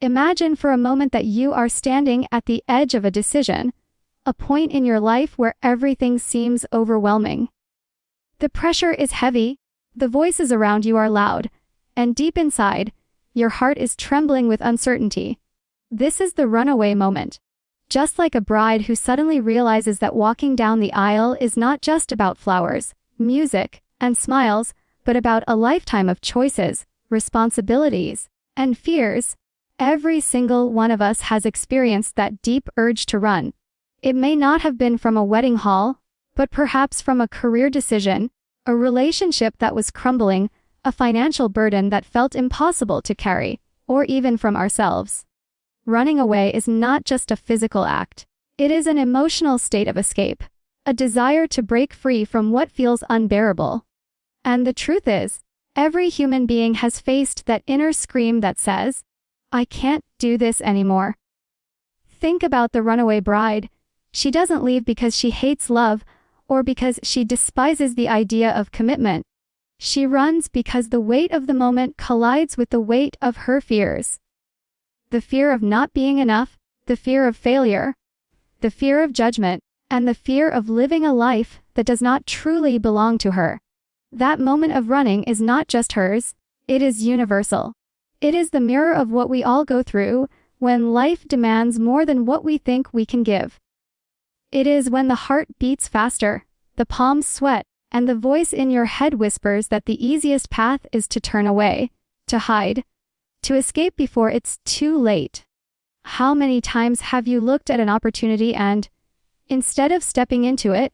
Imagine for a moment that you are standing at the edge of a decision, a point in your life where everything seems overwhelming. The pressure is heavy, the voices around you are loud, and deep inside, your heart is trembling with uncertainty. This is the runaway moment. Just like a bride who suddenly realizes that walking down the aisle is not just about flowers, music, and smiles, but about a lifetime of choices, responsibilities, and fears. Every single one of us has experienced that deep urge to run. It may not have been from a wedding hall, but perhaps from a career decision, a relationship that was crumbling, a financial burden that felt impossible to carry, or even from ourselves. Running away is not just a physical act. It is an emotional state of escape, a desire to break free from what feels unbearable. And the truth is, every human being has faced that inner scream that says, "I can't do this anymore." Think about the runaway bride. She doesn't leave because she hates love, or because she despises the idea of commitment. She runs because the weight of the moment collides with the weight of her fears. The fear of not being enough, the fear of failure, the fear of judgment, and the fear of living a life that does not truly belong to her. That moment of running is not just hers, it is universal. It is the mirror of what we all go through when life demands more than what we think we can give. It is when the heart beats faster, the palms sweat, and the voice in your head whispers that the easiest path is to turn away, to hide, to escape before it's too late. How many times have you looked at an opportunity and, instead of stepping into it,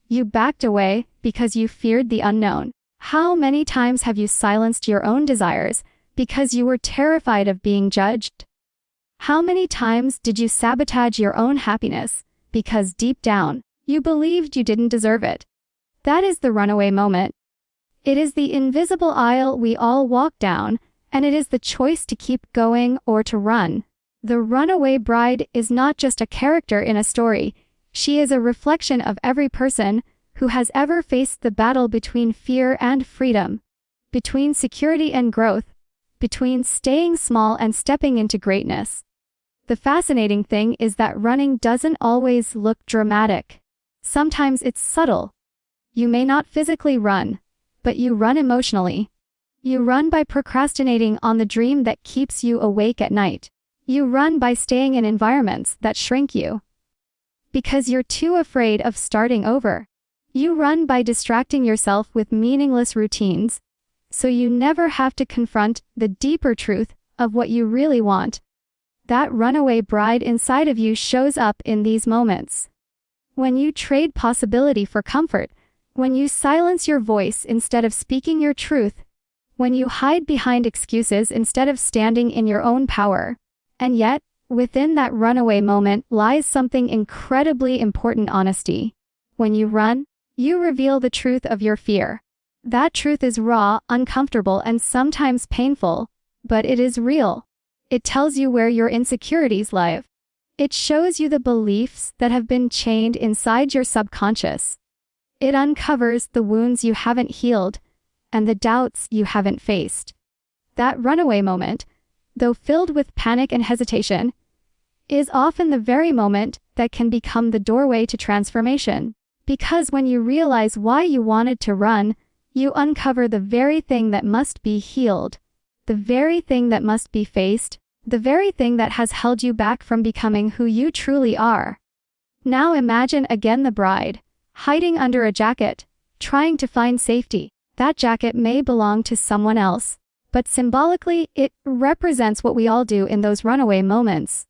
you backed away because you feared the unknown? How many times have you silenced your own desires because you were terrified of being judged? How many times did you sabotage your own happiness because deep down, you believed you didn't deserve it? That is the runaway moment. It is the invisible aisle we all walk down, and it is the choice to keep going or to run. The runaway bride is not just a character in a story, she is a reflection of every person who has ever faced the battle between fear and freedom, between security and growth, between staying small and stepping into greatness. The fascinating thing is that running doesn't always look dramatic. Sometimes it's subtle. You may not physically run, but you run emotionally. You run by procrastinating on the dream that keeps you awake at night. You run by staying in environments that shrink you, because you're too afraid of starting over. You run by distracting yourself with meaningless routines, so you never have to confront the deeper truth of what you really want. That runaway bride inside of you shows up in these moments. When you trade possibility for comfort, when you silence your voice instead of speaking your truth, when you hide behind excuses instead of standing in your own power. And yet, within that runaway moment lies something incredibly important: honesty. When you run, you reveal the truth of your fear. That truth is raw, uncomfortable, and sometimes painful, but it is real. It tells you where your insecurities live. It shows you the beliefs that have been chained inside your subconscious. It uncovers the wounds you haven't healed and the doubts you haven't faced. That runaway moment, though filled with panic and hesitation, is often the very moment that can become the doorway to transformation. Because when you realize why you wanted to run, you uncover the very thing that must be healed, the very thing that must be faced, the very thing that has held you back from becoming who you truly are. Now imagine again the bride, hiding under a jacket, trying to find safety. That jacket may belong to someone else, but symbolically, it represents what we all do in those runaway moments.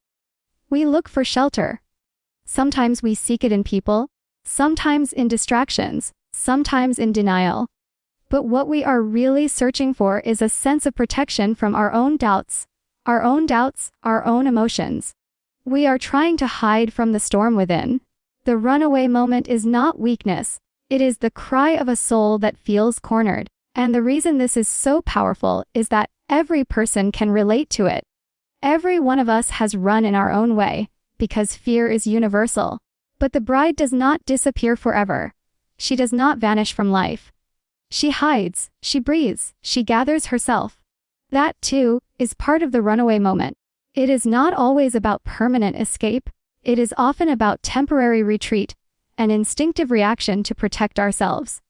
We look for shelter. Sometimes we seek it in people, sometimes in distractions, sometimes in denial. But what we are really searching for is a sense of protection from our own doubts, our own emotions. We are trying to hide from the storm within. The runaway moment is not weakness. It is the cry of a soul that feels cornered. And the reason this is so powerful is that every person can relate to it. Every one of us has run in our own way, because fear is universal. But the bride does not disappear forever. She does not vanish from life. She hides, she breathes, she gathers herself. That, too, is part of the runaway moment. It is not always about permanent escape. It is often about temporary retreat, an instinctive reaction to protect ourselves.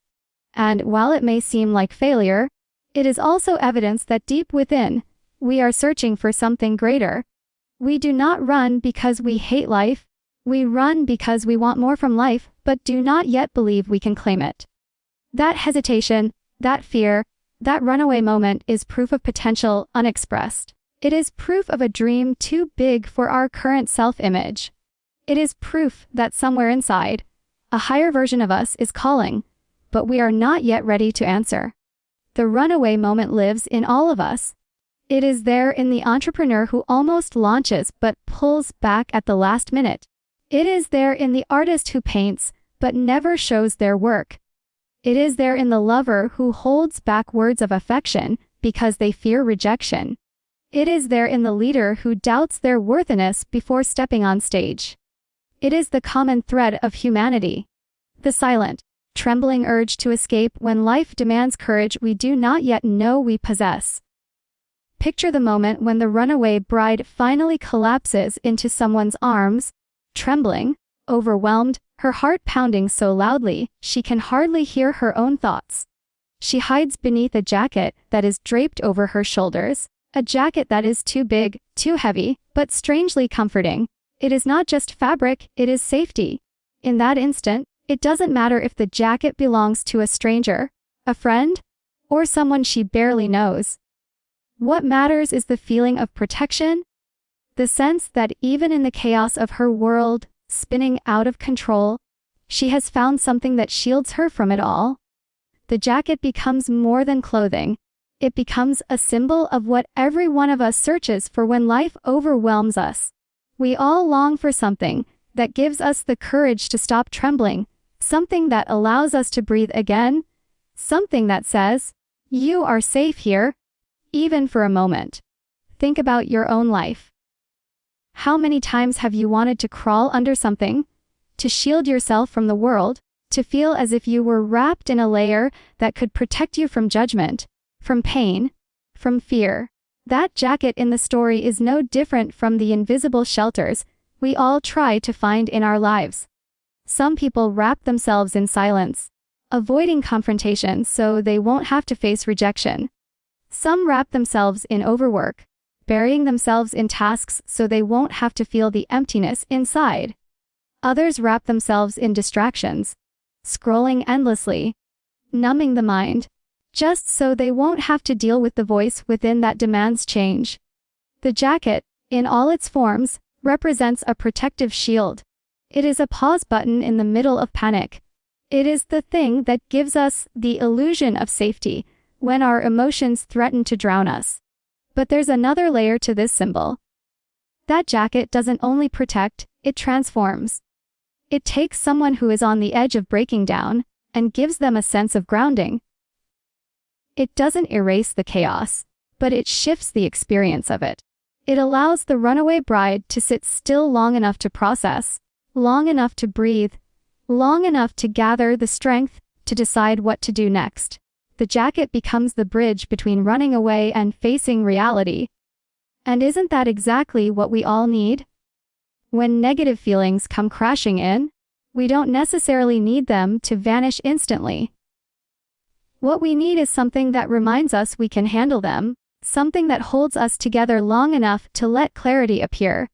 And while it may seem like failure, it is also evidence that deep within, we are searching for something greater. We do not run because we hate life. We run because we want more from life, but do not yet believe we can claim it. That hesitation, that fear, that runaway moment is proof of potential unexpressed. It is proof of a dream too big for our current self-image. It is proof that somewhere inside, a higher version of us is calling, but we are not yet ready to answer. The runaway moment lives in all of us. It is there in the entrepreneur who almost launches but pulls back at the last minute. It is there in the artist who paints but never shows their work. It is there in the lover who holds back words of affection because they fear rejection. It is there in the leader who doubts their worthiness before stepping on stage. It is the common thread of humanity. The silent, trembling urge to escape when life demands courage we do not yet know we possess. Picture the moment when the runaway bride finally collapses into someone's arms, trembling, overwhelmed, her heart pounding so loudly she can hardly hear her own thoughts. She hides beneath a jacket that is draped over her shoulders, a jacket that is too big, too heavy, but strangely comforting. It is not just fabric, it is safety. In that instant, it doesn't matter if the jacket belongs to a stranger, a friend, or someone she barely knows. What matters is the feeling of protection, the sense that even in the chaos of her world, spinning out of control, she has found something that shields her from it all. The jacket becomes more than clothing. It becomes a symbol of what every one of us searches for when life overwhelms us. We all long for something that gives us the courage to stop trembling, something that allows us to breathe again, something that says, "You are safe here," even for a moment. Think about your own life. How many times have you wanted to crawl under something, to shield yourself from the world, to feel as if you were wrapped in a layer that could protect you from judgment, from pain, from fear? That jacket in the story is no different from the invisible shelters we all try to find in our lives. Some people wrap themselves in silence, avoiding confrontation so they won't have to face rejection. Some wrap themselves in overwork, burying themselves in tasks so they won't have to feel the emptiness inside. Others wrap themselves in distractions, scrolling endlessly, numbing the mind, just so they won't have to deal with the voice within that demands change. The jacket, in all its forms, represents a protective shield. It is a pause button in the middle of panic. It is the thing that gives us the illusion of safety when our emotions threaten to drown us. But there's another layer to this symbol. That jacket doesn't only protect, it transforms. It takes someone who is on the edge of breaking down and gives them a sense of grounding. It doesn't erase the chaos, but it shifts the experience of it. It allows the runaway bride to sit still long enough to process, long enough to breathe, long enough to gather the strength to decide what to do next. The jacket becomes the bridge between running away and facing reality. And isn't that exactly what we all need? When negative feelings come crashing in, we don't necessarily need them to vanish instantly. What we need is something that reminds us we can handle them, something that holds us together long enough to let clarity appear.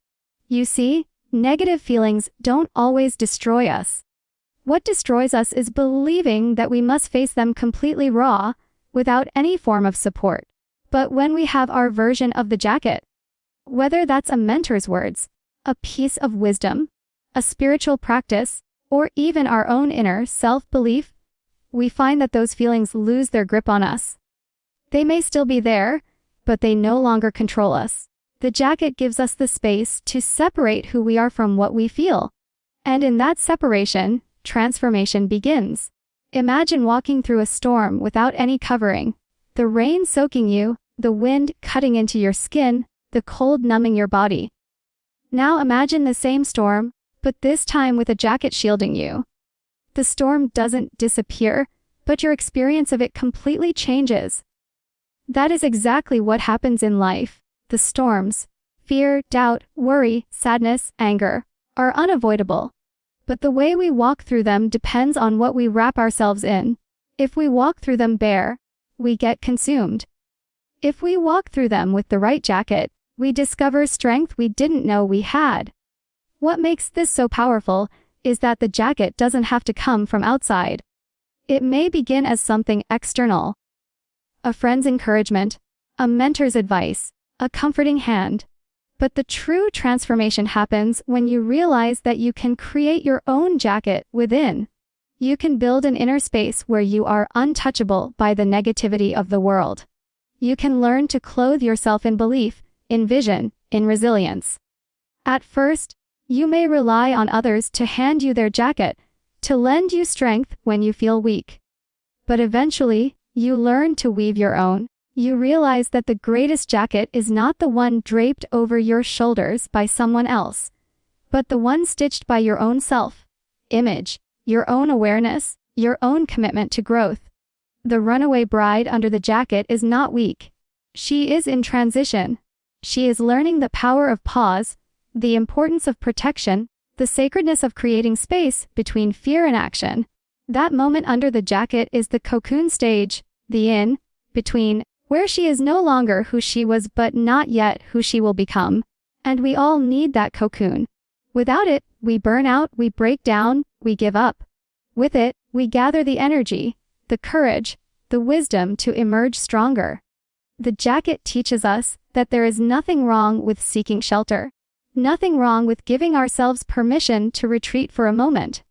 You see, negative feelings don't always destroy us. What destroys us is believing that we must face them completely raw, without any form of support. But when we have our version of the jacket, whether that's a mentor's words, a piece of wisdom, a spiritual practice, or even our own inner self-belief, we find that those feelings lose their grip on us. They may still be there, but they no longer control us. The jacket gives us the space to separate who we are from what we feel. And in that separation, transformation begins. Imagine walking through a storm without any covering. The rain soaking you, the wind cutting into your skin, the cold numbing your body. Now imagine the same storm, but this time with a jacket shielding you. The storm doesn't disappear, but your experience of it completely changes. That is exactly what happens in life. The storms, Fear, doubt, worry, sadness, anger are unavoidable. But the way we walk through them depends on what we wrap ourselves in. If we walk through them bare, we get consumed. If we walk through them with the right jacket, we discover strength we didn't know we had. What makes this so powerful is that the jacket doesn't have to come from outside. It may begin as something external. A friend's encouragement, a mentor's advice, a comforting hand. But the true transformation happens when you realize that you can create your own jacket within. You can build an inner space where you are untouchable by the negativity of the world. You can learn to clothe yourself in belief, in vision, in resilience. At first, you may rely on others to hand you their jacket, to lend you strength when you feel weak. But eventually, you learn to weave your own. You realize that the greatest jacket is not the one draped over your shoulders by someone else, but the one stitched by your own self-image, your own awareness, your own commitment to growth. The runaway bride under the jacket is not weak. She is in transition. She is learning the power of pause, the importance of protection, the sacredness of creating space between fear and action. That moment under the jacket is the cocoon stage, the in-between, where she is no longer who she was but not yet who she will become. And we all need that cocoon. Without it, we burn out, we break down, we give up. With it, we gather the energy, the courage, the wisdom to emerge stronger. The jacket teaches us that there is nothing wrong with seeking shelter. Nothing wrong with giving ourselves permission to retreat for a moment.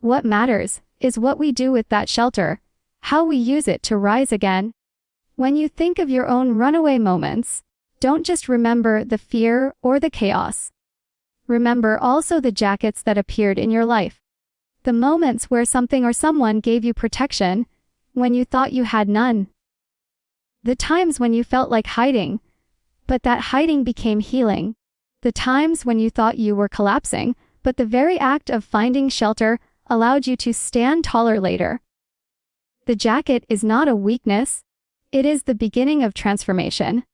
What matters is what we do with that shelter, how we use it to rise again. When you think of your own runaway moments, don't just remember the fear or the chaos. Remember also the jackets that appeared in your life. The moments where something or someone gave you protection, when you thought you had none. The times when you felt like hiding, but that hiding became healing. The times when you thought you were collapsing, but the very act of finding shelter allowed you to stand taller later. The jacket is not a weakness. It is the beginning of transformation.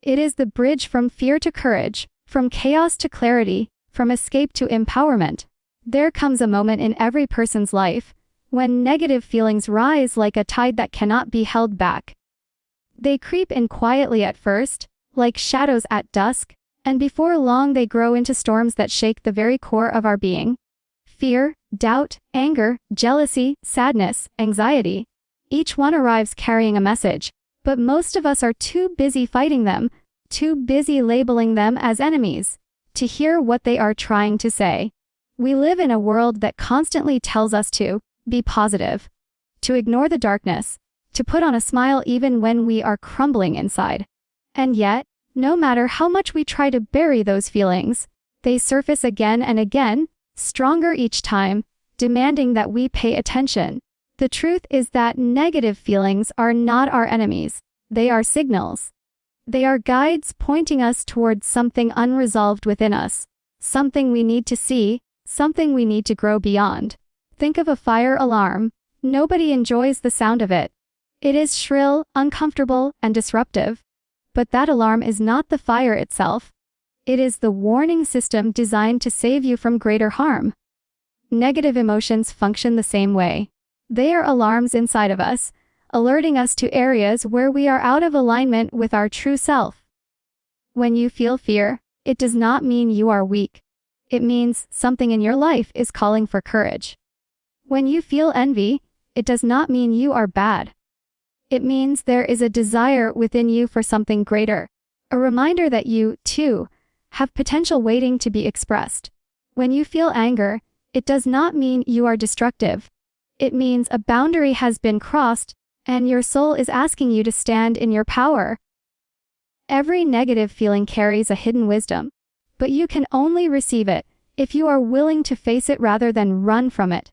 It is the bridge from fear to courage, from chaos to clarity, from escape to empowerment. There comes a moment in every person's life when negative feelings rise like a tide that cannot be held back. They creep in quietly at first, like shadows at dusk, and before long they grow into storms that shake the very core of our being. Fear, doubt, anger, jealousy, sadness, anxiety. Each one arrives carrying a message, but most of us are too busy fighting them, too busy labeling them as enemies, to hear what they are trying to say. We live in a world that constantly tells us to be positive, to ignore the darkness, to put on a smile even when we are crumbling inside. And yet, no matter how much we try to bury those feelings, they surface again and again, stronger each time, demanding that we pay attention. The truth is that negative feelings are not our enemies. They are signals. They are guides pointing us towards something unresolved within us, something we need to see, something we need to grow beyond. Think of a fire alarm. Nobody enjoys the sound of it. It is shrill, uncomfortable, and disruptive. But that alarm is not the fire itself. It is the warning system designed to save you from greater harm. Negative emotions function the same way. They are alarms inside of us, alerting us to areas where we are out of alignment with our true self. When you feel fear, it does not mean you are weak. It means something in your life is calling for courage. When you feel envy, it does not mean you are bad. It means there is a desire within you for something greater, a reminder that you, too, have potential waiting to be expressed. When you feel anger, it does not mean you are destructive. It means a boundary has been crossed, and your soul is asking you to stand in your power. Every negative feeling carries a hidden wisdom, but you can only receive it if you are willing to face it rather than run from it.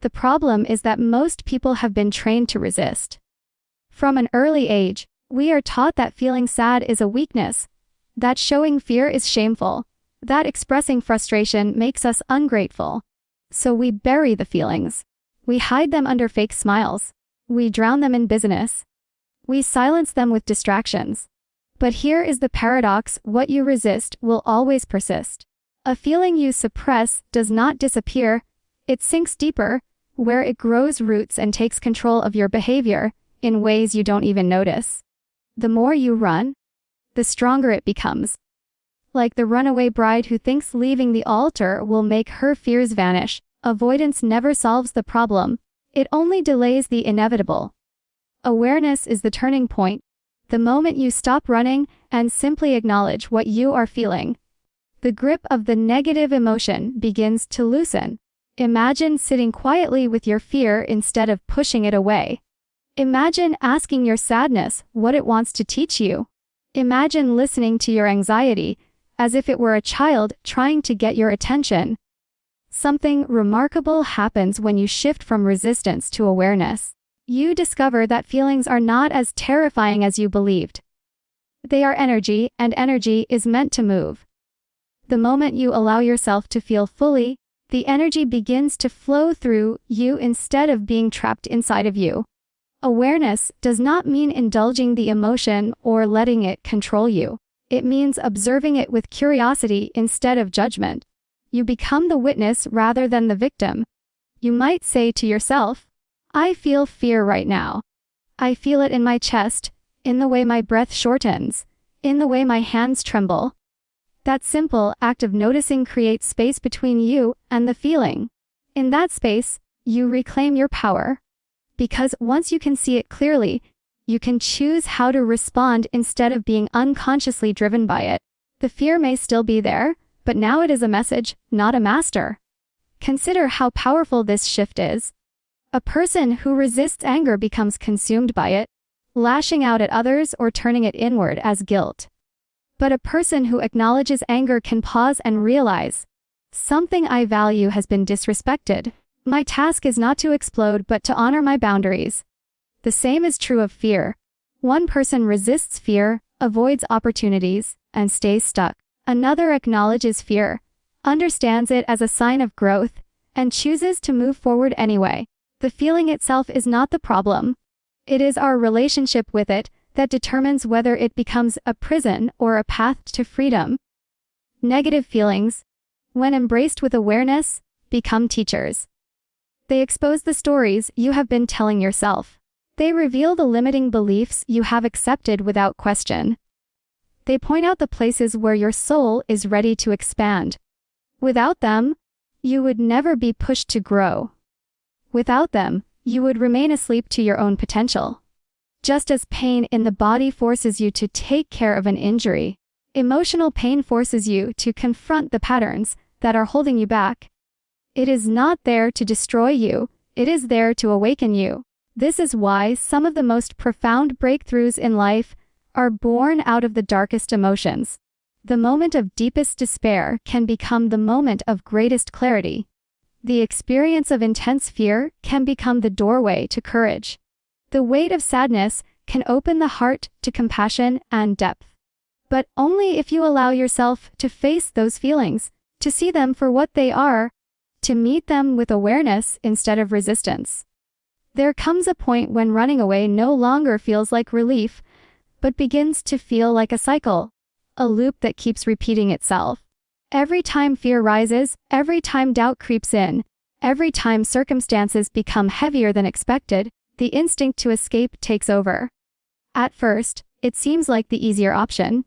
The problem is that most people have been trained to resist. From an early age, we are taught that feeling sad is a weakness, that showing fear is shameful, that expressing frustration makes us ungrateful. So we bury the feelings. We hide them under fake smiles. We drown them in business. We silence them with distractions. But here is the paradox: what you resist will always persist. A feeling you suppress does not disappear, it sinks deeper, where it grows roots and takes control of your behavior, in ways you don't even notice. The more you run, the stronger it becomes. Like the runaway bride who thinks leaving the altar will make her fears vanish, avoidance never solves the problem, it only delays the inevitable. Awareness is the turning point, the moment you stop running and simply acknowledge what you are feeling. The grip of the negative emotion begins to loosen. Imagine sitting quietly with your fear instead of pushing it away. Imagine asking your sadness what it wants to teach you. Imagine listening to your anxiety as if it were a child trying to get your attention. Something remarkable happens when you shift from resistance to awareness. You discover that feelings are not as terrifying as you believed. They are energy, and energy is meant to move. The moment you allow yourself to feel fully, the energy begins to flow through you instead of being trapped inside of you. Awareness does not mean indulging the emotion or letting it control you. It means observing it with curiosity instead of judgment. You become the witness rather than the victim. You might say to yourself, I feel fear right now. I feel it in my chest, in the way my breath shortens, in the way my hands tremble. That simple act of noticing creates space between you and the feeling. In that space, you reclaim your power. Because once you can see it clearly, you can choose how to respond instead of being unconsciously driven by it. The fear may still be there, but now it is a message, not a master. Consider how powerful this shift is. A person who resists anger becomes consumed by it, lashing out at others or turning it inward as guilt. But a person who acknowledges anger can pause and realize, something I value has been disrespected. My task is not to explode but to honor my boundaries. The same is true of fear. One person resists fear, avoids opportunities, and stays stuck. Another acknowledges fear, understands it as a sign of growth, and chooses to move forward anyway. The feeling itself is not the problem. It is our relationship with it that determines whether it becomes a prison or a path to freedom. Negative feelings, when embraced with awareness, become teachers. They expose the stories you have been telling yourself. They reveal the limiting beliefs you have accepted without question. They point out the places where your soul is ready to expand. Without them, you would never be pushed to grow. Without them, you would remain asleep to your own potential. Just as pain in the body forces you to take care of an injury, emotional pain forces you to confront the patterns that are holding you back. It is not there to destroy you, it is there to awaken you. This is why some of the most profound breakthroughs in life are born out of the darkest emotions. The moment of deepest despair can become the moment of greatest clarity. The experience of intense fear can become the doorway to courage. The weight of sadness can open the heart to compassion and depth. But only if you allow yourself to face those feelings, to see them for what they are, to meet them with awareness instead of resistance. There comes a point when running away no longer feels like relief, but begins to feel like a cycle, a loop that keeps repeating itself. Every time fear rises, every time doubt creeps in, every time circumstances become heavier than expected, the instinct to escape takes over. At first, it seems like the easier option.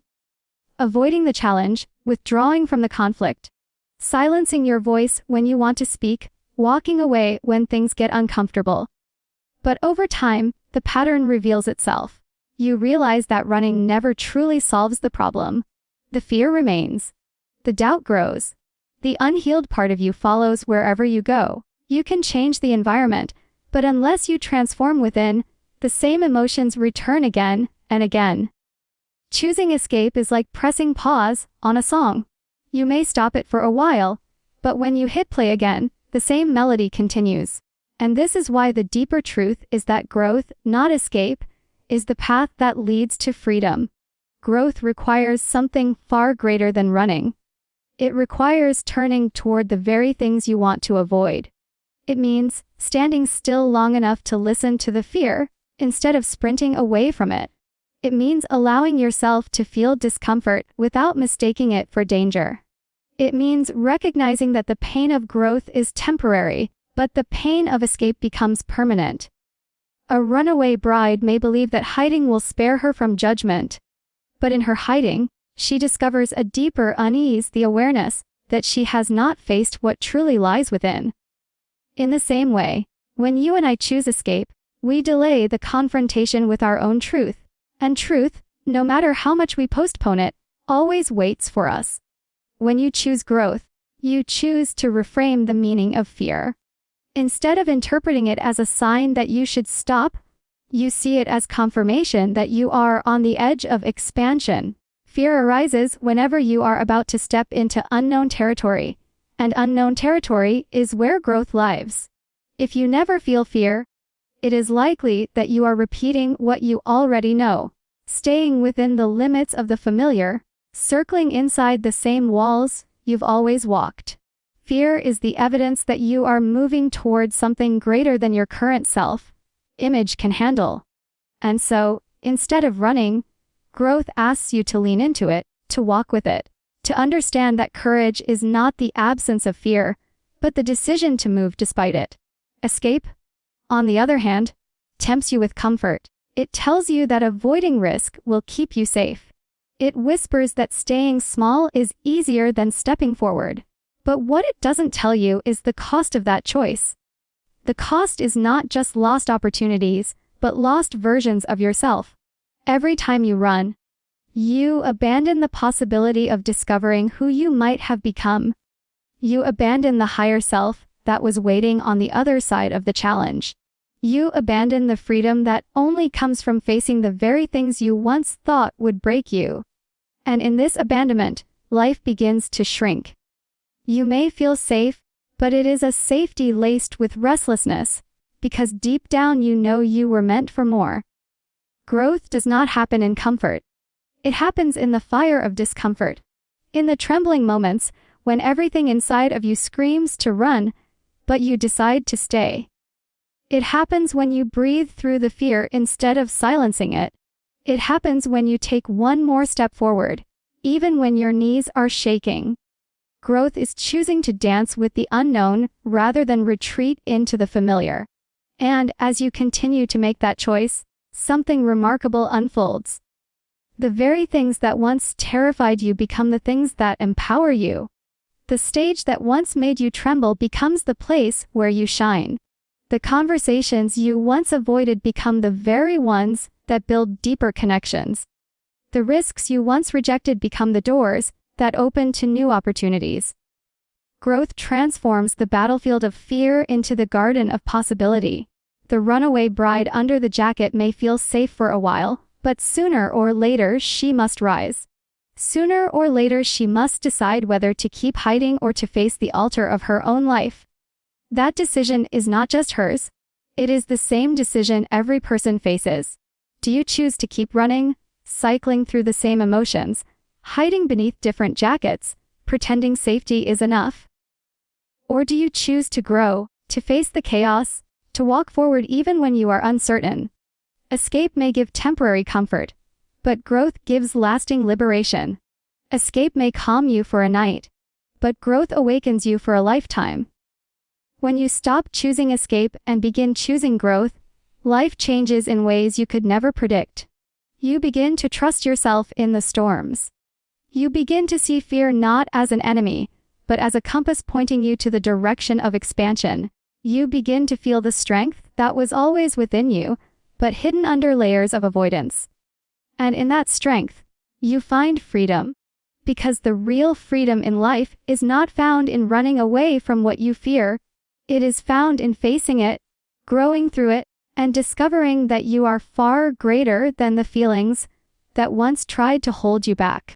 Avoiding the challenge, withdrawing from the conflict, silencing your voice when you want to speak, walking away when things get uncomfortable. But over time, the pattern reveals itself. You realize that running never truly solves the problem. The fear remains. The doubt grows. The unhealed part of you follows wherever you go. You can change the environment, but unless you transform within, the same emotions return again and again. Choosing escape is like pressing pause on a song. You may stop it for a while, but when you hit play again, the same melody continues. And this is why the deeper truth is that growth, not escape, is the path that leads to freedom. Growth requires something far greater than running. It requires turning toward the very things you want to avoid. It means standing still long enough to listen to the fear, instead of sprinting away from it. It means allowing yourself to feel discomfort without mistaking it for danger. It means recognizing that the pain of growth is temporary, but the pain of escape becomes permanent. A runaway bride may believe that hiding will spare her from judgment. But in her hiding, she discovers a deeper unease, the awareness that she has not faced what truly lies within. In the same way, when you and I choose escape, we delay the confrontation with our own truth. And truth, no matter how much we postpone it, always waits for us. When you choose growth, you choose to reframe the meaning of fear. Instead of interpreting it as a sign that you should stop, you see it as confirmation that you are on the edge of expansion. Fear arises whenever you are about to step into unknown territory, and unknown territory is where growth lives. If you never feel fear, it is likely that you are repeating what you already know, staying within the limits of the familiar, circling inside the same walls you've always walked. Fear is the evidence that you are moving towards something greater than your current self-image can handle. And so, instead of running, growth asks you to lean into it, to walk with it, to understand that courage is not the absence of fear, but the decision to move despite it. Escape, on the other hand, tempts you with comfort. It tells you that avoiding risk will keep you safe. It whispers that staying small is easier than stepping forward. But what it doesn't tell you is the cost of that choice. The cost is not just lost opportunities, but lost versions of yourself. Every time you run, you abandon the possibility of discovering who you might have become. You abandon the higher self that was waiting on the other side of the challenge. You abandon the freedom that only comes from facing the very things you once thought would break you. And in this abandonment, life begins to shrink. You may feel safe, but it is a safety laced with restlessness, because deep down you know you were meant for more. Growth does not happen in comfort. It happens in the fire of discomfort. In the trembling moments, when everything inside of you screams to run, but you decide to stay. It happens when you breathe through the fear instead of silencing it. It happens when you take one more step forward, even when your knees are shaking. Growth is choosing to dance with the unknown rather than retreat into the familiar. And as you continue to make that choice, something remarkable unfolds. The very things that once terrified you become the things that empower you. The stage that once made you tremble becomes the place where you shine. The conversations you once avoided become the very ones that build deeper connections. The risks you once rejected become the doors that open to new opportunities. Growth transforms the battlefield of fear into the garden of possibility. The runaway bride under the jacket may feel safe for a while, but sooner or later she must rise. Sooner or later she must decide whether to keep hiding or to face the altar of her own life. That decision is not just hers. It is the same decision every person faces. Do you choose to keep running, cycling through the same emotions, hiding beneath different jackets, pretending safety is enough? Or do you choose to grow, to face the chaos, to walk forward even when you are uncertain? Escape may give temporary comfort, but growth gives lasting liberation. Escape may calm you for a night, but growth awakens you for a lifetime. When you stop choosing escape and begin choosing growth, life changes in ways you could never predict. You begin to trust yourself in the storms. You begin to see fear not as an enemy, but as a compass pointing you to the direction of expansion. You begin to feel the strength that was always within you, but hidden under layers of avoidance. And in that strength, you find freedom. Because the real freedom in life is not found in running away from what you fear. It is found in facing it, growing through it, and discovering that you are far greater than the feelings that once tried to hold you back.